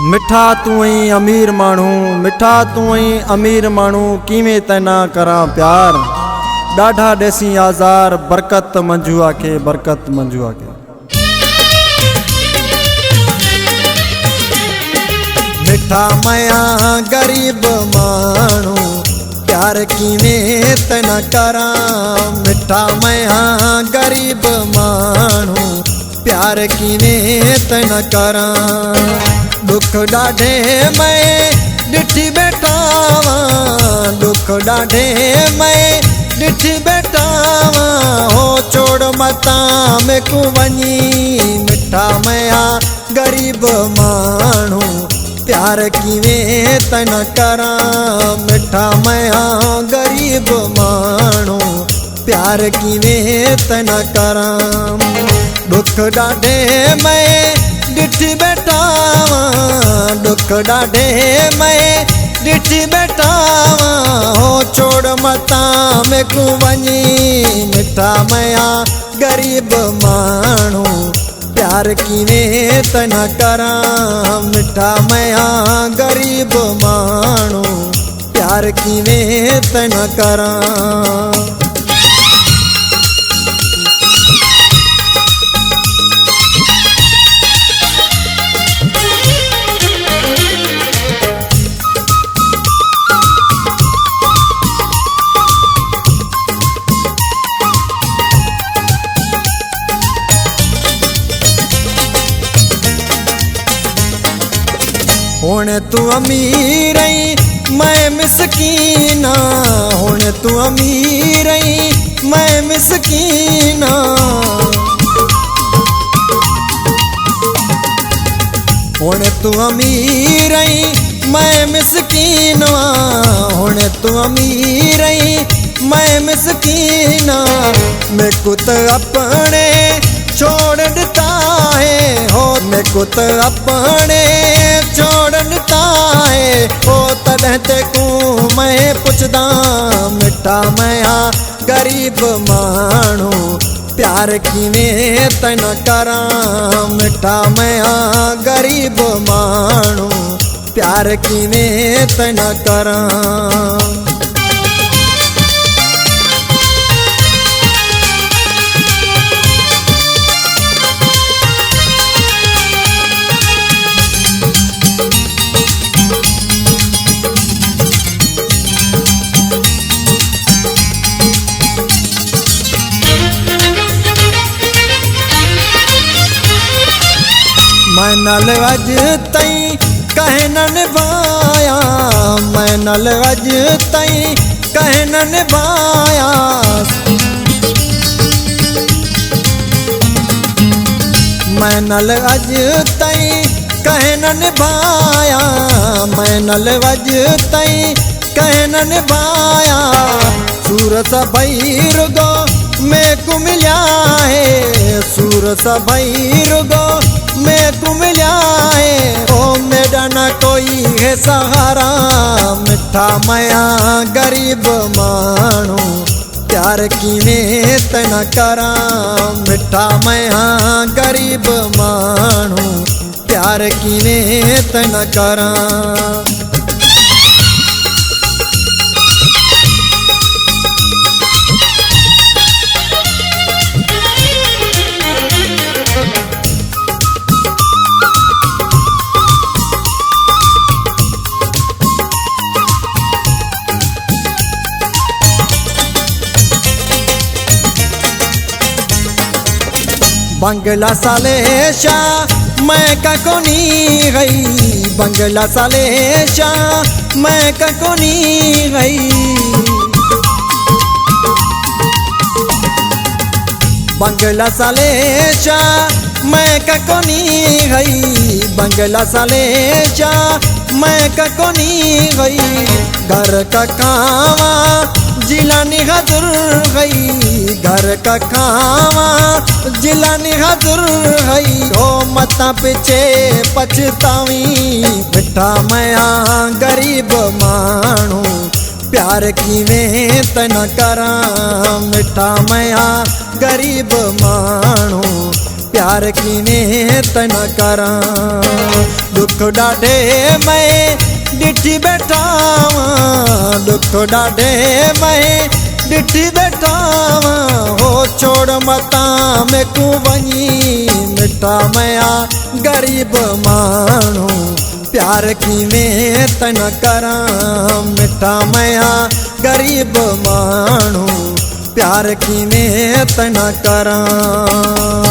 मिठा तू ही अमीर मानू, मिठा तू ही अमीर मानू, किवें तना करा प्यार। डाढ़ा देसी आज़ार, बरकत मंजूआ के, बरकत मंजूआ के। मिठा मया गरीब मानू, प्यार किवें तना करा। मिठा मया गरीब मानू, प्यार किवें तना करा। दुख डाढ़े मैं डिठी बैठावा, दुख डाढ़े मैं डिठी बैठावा। हो छोड़ मता में कुवनी, मिठा मया गरीब मानू, प्यार किवें तना करा। मिठा मया गरीब मानू, प्यार किवें तना करा। दुख डाढ़े मैं डिठी बैठावा, दुख डाढ़े मैं डिठी बैठावा। हो छोड़ मता में कुवनी, मिठा मया गरीब मानू, प्यार किवें तना करा। मिठा मया गरीब मानू, प्यार किवें तना करा। हुण तू अमीर मैं मिसकीना, हुण तू अमीर मैं मिसकीना। हुण तू अमीर मैं मिसकीना, हुण तू अमीर मैं मिसकीना। मैं कुत अपने छोड़ देता है, हो मैं कुत अपने छोड़ देता है। ओ तड़ह ते को मैं पुछदा, मिठा मया गरीब मानू, प्यार किवें तना करा। मिठा मया गरीब मानू, प्यार किवें तना करा। मैं नल अज तई कहे न निभाया, मैं नल अज तई कहे न निभाया। मैं नल अज तई कहे न निभाया, मैं नल अज तई कहे न निभाया। सूर सभई रुगो मैं को मिल्या है, सूर सभई रुगो मैं को मिल्या है। ओ मेरा न कोई है सहारा, मिठा मया गरीब मानू, प्यार किवें तना करा। मिठा मया गरीब मानू, प्यार किवें तना करा। बंगला सालेशा मैं ककोनी गई, बंगला सालेशा मैं ककोनी गई। बंगला सालेशा मैं ककोनी गई, बंगला सालेशा मैं ककोनी गई। घर का खावा जिलानी हजर गई, घर का खावा जिलानी हजर गई। हो मता पीछे पछतावी, मिठा मया गरीब मानू, प्यार किवें तना करा। मिठा मया गरीब मानू, प्यार किवें तना करां। दुख ॾाढे मैं ॾिठी बैठा वां, दुख ॾाढे मैं ॾिठी बैठा वां। हो छोड़ मता मेकू वञी मिठा मया गरीब माण्हू, प्यार किवें तना करां। मिठा मया गरीब माण्हू, प्यार किवें तना करां।